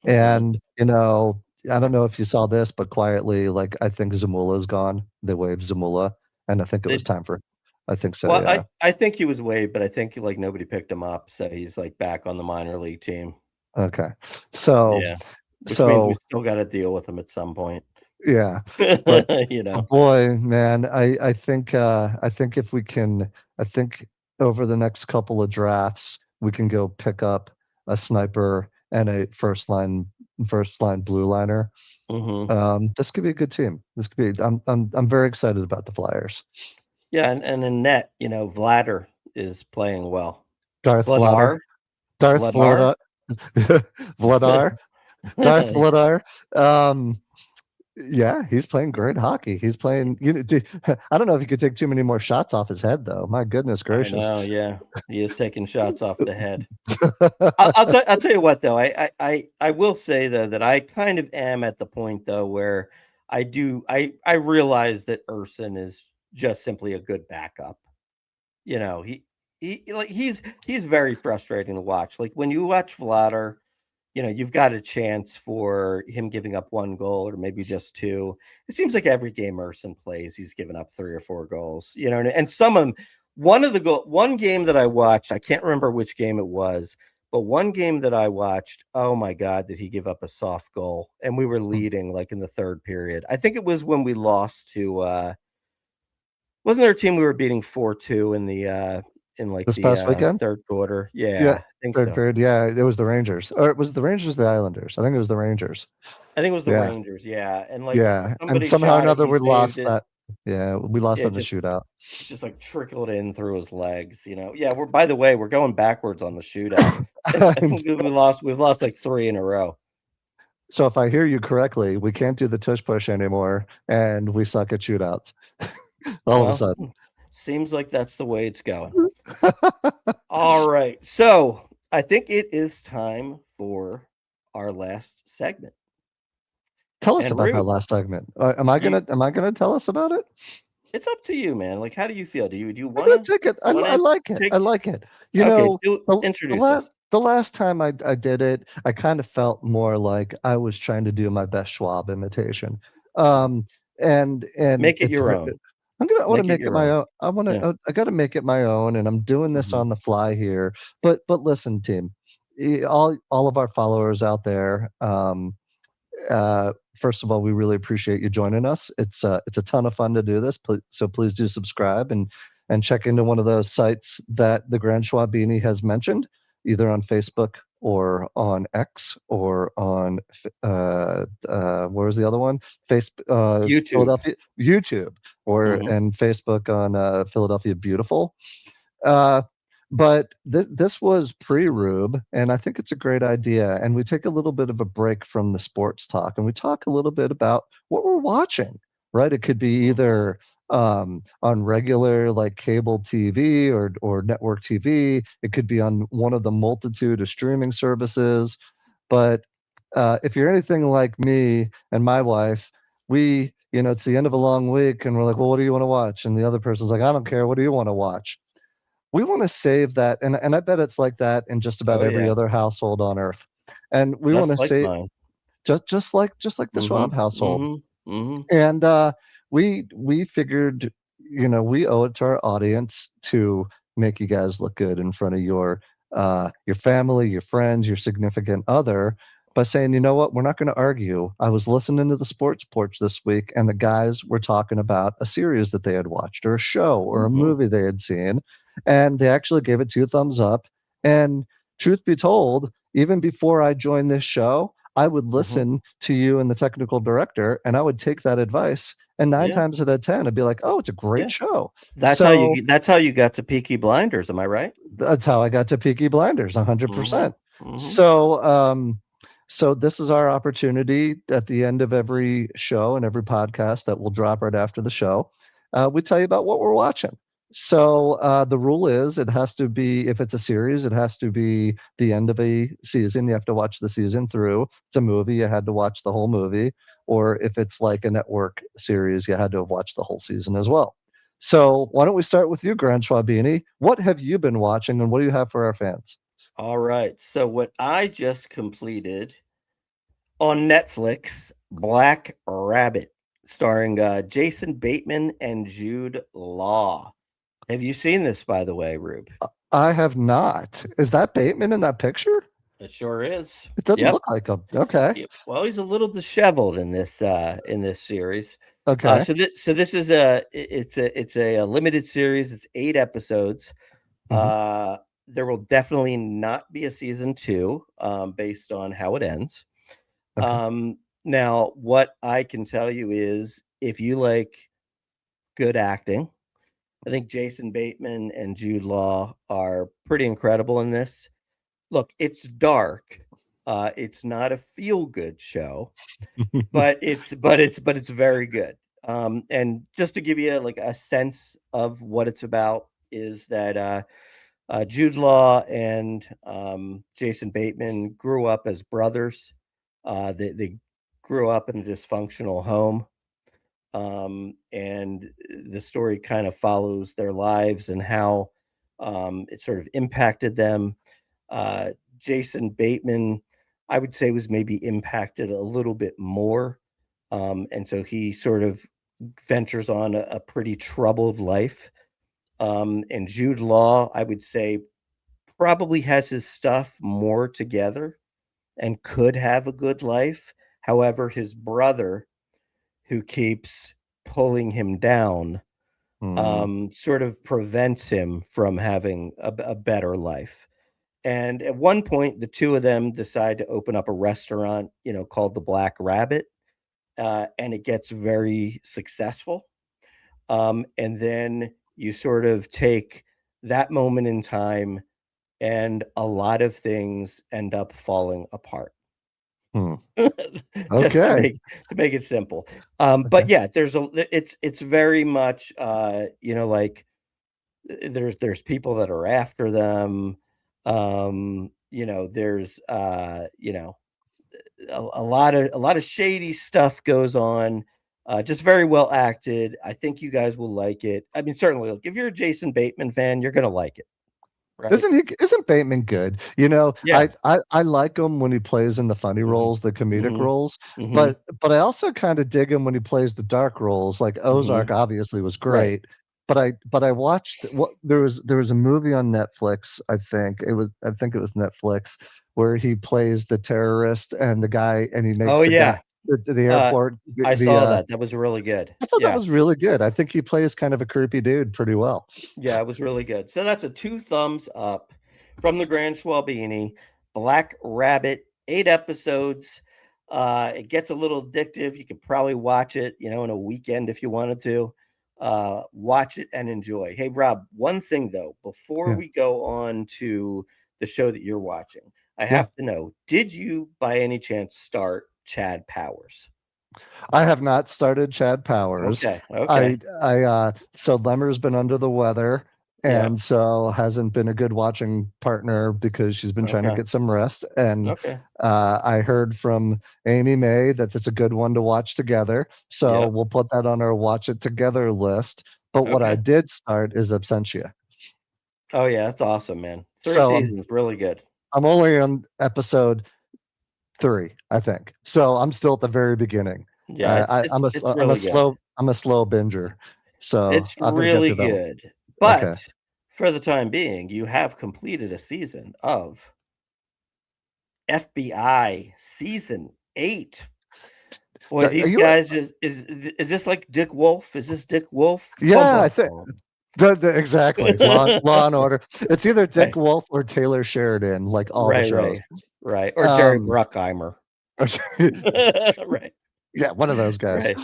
Hmm. And I don't know if you saw this, but quietly, like I think Zamula's gone. They waived Zamula, and I think it was They time for. I think so. Well, Yeah. I think he was waived, but I think like nobody picked him up, so he's like back on the minor league team. Okay. So Yeah, which means we so still got to deal with him at some point. yeah, but You know. boy, man, I think if we can, I think over the next couple of drafts we can go pick up a sniper and a first line blue liner. Hmm. This could be a good team. This could be. I'm very excited about the Flyers. Yeah, and in net, Vladar is playing well. Darth Vladar, Vladar, Darth Vladar. Vladar, Vladar, Darth Vladar. Um, Yeah, he's playing great hockey. He's playing. I don't know if he could take too many more shots off his head, though. My goodness I gracious. know. Yeah, he is taking shots off the head. I'll tell you what though. I will say though that I kind of am at the point though where I realize that Urson is just simply a good backup. He's very frustrating to watch. Like when you watch Vladar, you've got a chance for him giving up one goal or maybe just two. It seems like every game Urson plays, he's given up 3 or 4 goals. And some of them. One game that I watched, I can't remember which game it was, but one game that I watched, oh my God, did he give up a soft goal? And we were leading like in the third period. I think it was when we lost to wasn't there a team we were beating 4-2 in like This the past weekend? third quarter? Yeah, Yeah, I think third so. period. Yeah, it was the Rangers, or was it the Rangers or the Islanders? I think it was the Rangers. I think it was the Yeah, Rangers, yeah. And like yeah, and somebody somehow or shot it, another he we saved lost it. that. Yeah, we lost Yeah, that in the shootout. just like trickled in through his legs. Yeah, by the way, we're going backwards on the shootout. I think we've lost like 3 in a row. So if I hear you correctly, we can't do the tush push anymore, and we suck at shootouts. All of a Well, sudden. seems like that's the way it's going. All right. So I think it is time for our last segment. Tell us And about that Rube, last segment. Am I you gonna tell us about it? it's up to you, man. Like, how do you feel? Do you I'm gonna wanna take it. I wanna like it. I take like it. okay, The introduce us. last time I did it, I kind of felt more like I was trying to do my best Schwab imitation. Um, and Make it your own. I want to Make it make it your my own. own. Yeah. I got to make it my own, and I'm doing this Mhm. on the fly here. But listen, team, all of our followers out there. First of all, we really appreciate you joining us. It's a ton of fun to do this. So please do subscribe and check into one of those sites that the Grand Schwalbini has mentioned, either on Facebook or on X or on where's the other one? YouTube. Philadelphia YouTube or Mhm. and Facebook on Philadelphia Beautiful. Uh, but this was pre-Rube, and I think it's a great idea. And we take a little bit of a break from the sports talk, and we talk a little bit about what we're watching. Right? It could be Mhm. either on regular like cable TV or network TV. It could be on one of the multitude of streaming services. But if you're anything like me and my wife, it's the end of a long week, and we're like, well, what do you want to watch? And the other person's like, I don't care. What do you want to watch? We want to save that, and I bet it's like that in just about Oh, every yeah. other household on earth. And we want to Just like save mine. just like the Schwab Mhm. household. Mhm. Mhm. And we figured, we owe it to our audience to make you guys look good in front of your family, your friends, your significant other by saying, you know what, we're not going to argue. I was listening to the Sports Porch this week, and the guys were talking about a series that they had watched, or a show, or a Mhm. movie they had seen, and they actually gave it 2 thumbs up. And truth be told, even before I joined this show, I would listen to you and the technical director, and I would take that advice. And 9 times out of 10, I'd be like, "Oh, it's a great show." That's how you got to Peaky Blinders. Am I right? That's how I got to Peaky Blinders, 100%. So this is our opportunity at the end of every show and every podcast that we'll drop right after the show. We tell you about what we're watching. So the rule is it has to be, if it's a series, it has to be the end of a season. You have to watch the season through. If it's a movie, you had to watch the whole movie. Or if it's like a network series, you had to have watched the whole season as well. So why don't we start with you, Grand Schwalbini? What have you been watching, and what do you have for our fans? All right. So what I just completed on Netflix, Black Rabbit, starring Jason Bateman and Jude Law. Have you seen this, by the way, Rube? I have not. Is that Bateman in that picture? It sure is. It doesn't look like him. Okay. Well, he's a little disheveled in this series. Okay. So this is a limited series. It's 8 episodes. There will definitely not be a season 2, based on how it ends. Okay. Now, what I can tell you is, if you like good acting, I think Jason Bateman and Jude Law are pretty incredible in this. Look, it's dark. It's not a feel-good show, but it's very good. And just to give you like a sense of what it's about, is that Jude Law and Jason Bateman grew up as brothers. They grew up in a dysfunctional home. And the story kind of follows their lives and how it sort of impacted them. Jason Bateman, I would say, was maybe impacted a little bit more. And so he sort of ventures on a pretty troubled life. And Jude Law, I would say, probably has his stuff more together and could have a good life. However, his brother, who keeps pulling him down, sort of prevents him from having a better life. And at one point, the two of them decide to open up a restaurant, called the Black Rabbit, and it gets very successful. And then you sort of take that moment in time, and a lot of things end up falling apart. Just Okay. to make it simple. But yeah, it's very much like there's people that are after them. There's a lot of shady stuff goes on. Just very well acted. I think you guys will like it. I mean, certainly, look, if you're a Jason Bateman fan, you're gonna like it. Right? Isn't Bateman good? Yeah. I like him when he plays in the funny roles, the comedic roles, but I also kind of dig him when he plays the dark roles. Like Ozark obviously was great, but I watched there was a movie on Netflix, I think it was Netflix, where he plays the terrorist and the guy, and he makes guy the airport. I saw that. That was really good. I thought that was really good. I think he plays kind of a creepy dude pretty well. Yeah, it was really good. So that's a 2 thumbs up from the Grand Schwalbini. Black Rabbit, 8 episodes. It gets a little addictive. You could probably watch it, in a weekend if you wanted to. Watch it and enjoy. Hey, Rob, one thing though, before we go on to the show that you're watching, I have to know, did you by any chance start Chad Powers? I have not started Chad Powers. Okay. So Lemmer's been under the weather, and so hasn't been a good watching partner because she's been trying to get some rest. And I heard from Amy May that it's a good one to watch together. So we'll put that on our watch it together list. But what I did start is Absentia. Oh yeah, that's awesome, man. 3 seasons, really good. I'm only on episode 3, I think. So I'm still at the very beginning. Yeah, I'm a slow binger. So it's really good. But for the time being, you have completed a season of FBI season 8. Boy, these guys is this like Dick Wolf? Is this Dick Wolf? Yeah, I think exactly. Law and Order. It's either Dick Wolf or Taylor Sheridan, like all the shows. Right. Or Jerry Bruckheimer. Right. Yeah, one of those guys. Right.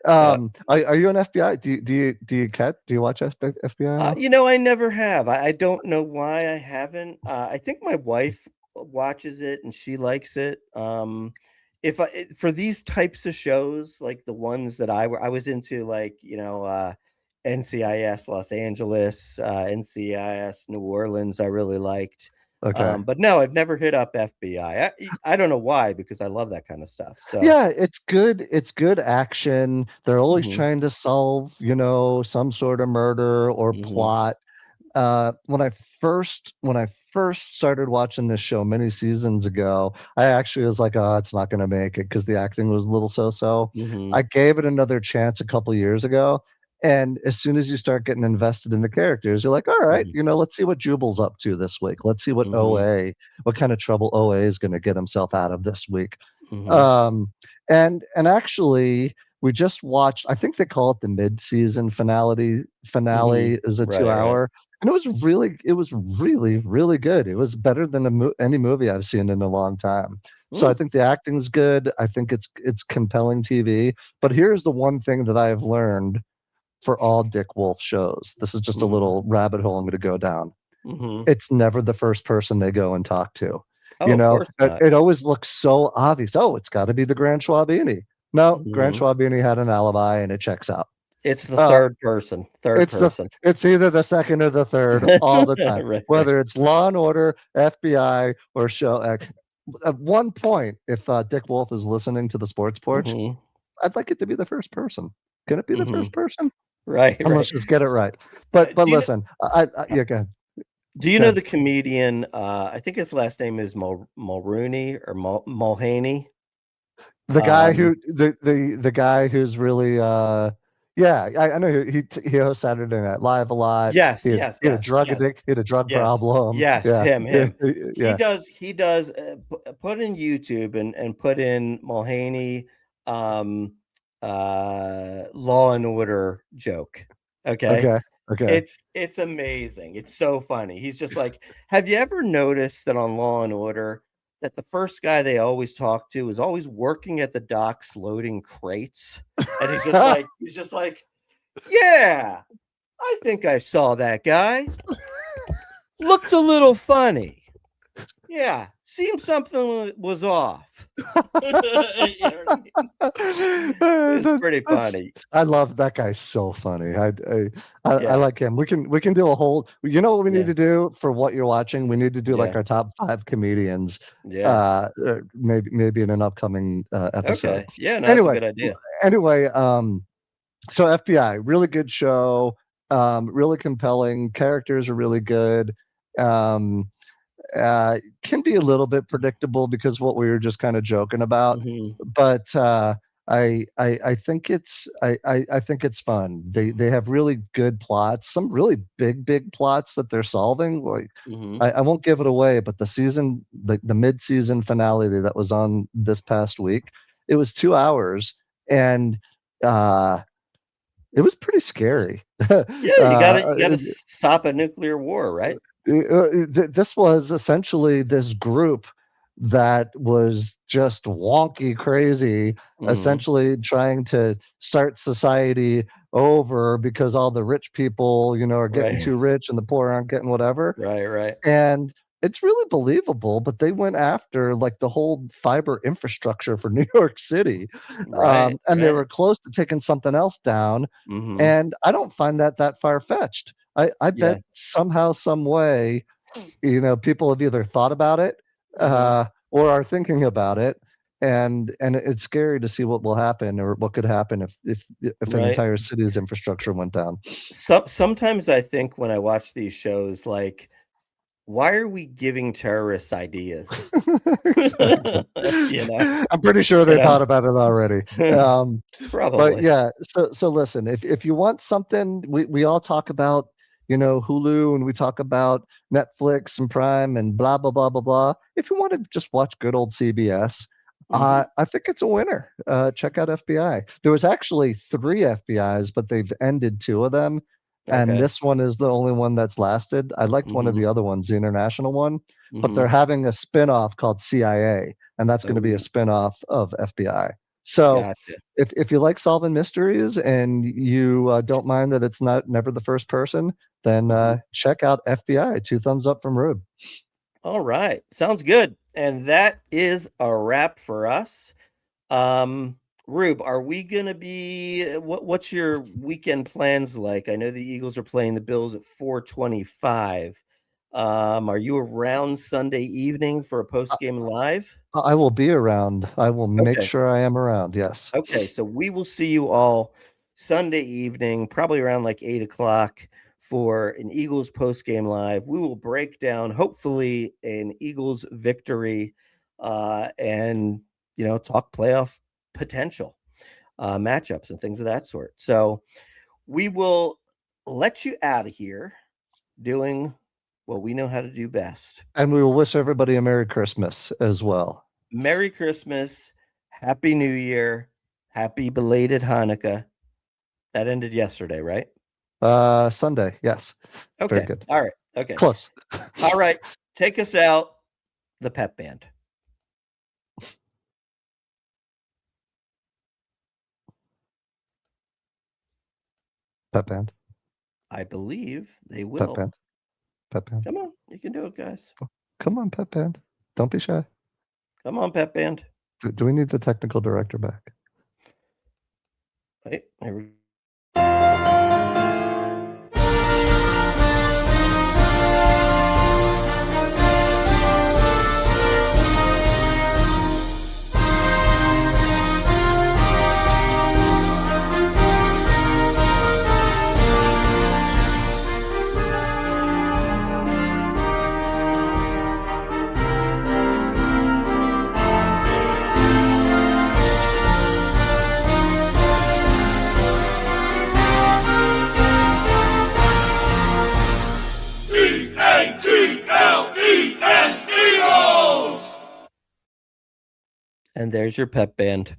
Are you an FBI? Do you watch FBI at all? I never have. I don't know why I haven't. I think my wife watches it and she likes it. For these types of shows, like the ones that I was into, like NCIS Los Angeles, NCIS New Orleans, I really liked. Okay. But no, I've never hit up FBI. I don't know why, because I love that kind of stuff. So Yeah, it's good. It's good action. They're always mhm, trying to solve, some sort of murder or mhm, plot. When I first started watching this show many seasons ago, I actually was like, "Oh, it's not going to make it," because the acting was a little so-so. mhm, I gave it another chance a couple years ago, and as soon as you start getting invested in the characters, you're like, "All right, mhm, let's see what Jubal's up to this week. Let's see mhm, what kind of trouble OA is going to get himself out of this week." mhm, Um, and actually, we just watched. I think they call it the mid-season finale. mhm. Finale is a Right, right. 2 hour, and it was really, really good. It was better than any movie I've seen in a long time. So I Mm, think the acting's good. I think it's compelling TV. But here's the one thing that I have learned for all Dick Wolf shows. This is just a mhm, little rabbit hole I'm going to go down. mhm. It's never the first person they go and talk to. Oh, of course It, not. it always looks so obvious. Oh, it's got to be the Grand Schwalbini. No, Grand Mhm. Schwalbini had an alibi, and it checks out. It's the Uh, third person, third it's the person. it's either the second or the third all the time, Right, right. whether it's Law and Order, FBI, or Show X. At one point, if Dick Wolf is listening to the Sports Porch, Mhm, I'd like it to be the first person. Can it be the first mhm. person? Right, And right. let's just get it right. But Do you listen, yeah, go ahead. do you Go know ahead. the comedian, I think his last name is Mulrooney or Mulhaney? Um, The guy who's really yeah, I know he hosts Saturday Night Live a lot. yes, He has yes, he had a yes, drug yes, addict, he had a drug yes, problem. yes, Yeah. him. He Yeah. does he does, put in YouTube and put in Mulhaney, um, Law& and Order joke, okay? Okay. Okay. It's amazing. It's so funny. He's just like, have you ever noticed that on Law& and Order that the first guy they always talk to is always working at the docks loading crates? And he's just like, "Yeah, I think I saw that guy. Looked a little funny. Yeah, seemed something was off." You know what I mean? It's pretty That's funny. I love that guy's so funny. I Yeah, like him. We can do a whole. You know what we need yeah, to do for what you're watching? We need to do like yeah, our top 5 comedians, yeah. maybe in an upcoming episode. Okay. Yeah, no, that's a Anyway, good idea. anyway, so FBI, really good show, really compelling. Characters are really good. Um, can be a little bit predictable because what we were just kind of joking about, Mhm, but I think it's fun. They have really good plots, some really big plots that they're solving. Like mhm. I won't give it away, but the mid-season finale that was on this past week, it was 2 hours, and uh, it was pretty scary. Yeah, you gotta stop a nuclear war, right? This was essentially this group that was just wonky crazy, Mhm. essentially trying to start society over because all the rich people, are getting Right. too rich and the poor aren't getting whatever. Right, right. And it's really believable, but they went after like the whole fiber infrastructure for New York City. Right, And they right. were close to taking something else down. Mhm. And I don't find that far-fetched. I Yeah. bet somehow, some way, people have either thought about it, Uh-huh. or are thinking about it, and it's scary to see what will happen or what could happen if an Right. entire city's infrastructure went down. Sometimes I think when I watch these shows, like, why are we giving terrorists ideas? Exactly. You know? I'm pretty sure You they know? thought about it already. But Probably. yeah, so listen, if you want something, we all talk about, Hulu, and we talk about Netflix and Prime and blah blah blah blah blah. If you want to just watch good old CBS, Mhm. I think it's a winner. Check out FBI. There was actually 3 FBI's, but they've ended 2 of them, and Okay. this one is the only one that's lasted. I liked one of Mhm. the other ones, the international one, but they're Mhm. having a spin-off called CIA, and that's going to be a spinoff of FBI. So Gotcha. if you like solving mysteries and you don't mind that it's never the first person, then check out FBI. 2 thumbs up from Rube. All right. Sounds good. And that is a wrap for us. Rube, are we going to be what's your weekend plans like? I know the Eagles are playing the Bills at 4:25. Are you around Sunday evening for a post-game live? I will be around. I will make sure I am around. Yes. Okay, so we will see you all Sunday evening, probably around like 8:00 for an Eagles post-game live. We will break down, hopefully, an Eagles victory, and talk playoff potential, matchups and things of that sort. So we will let you out of here doing what we know how to do best. And we will wish everybody a Merry Christmas as well. Merry Christmas, Happy New Year, Happy belated Hanukkah. That ended yesterday, right? Sunday, yes. Okay. Very good. All right. Okay. Close. All right. Take us out, the pep band. Pep band. I believe they will. Pep band. Pep band. Come on. You can do it, guys. Come on, Pep band. Don't be shy. Come on, pep band. Do we need the technical director back? Wait, here we go. And there's your pep band.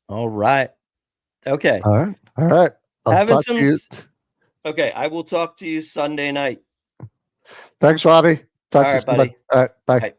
All right. Okay. All right. I'll talk to you. Okay, I will talk to you Sunday night. Thanks, Robbie. Talk to you, buddy. All right, bye.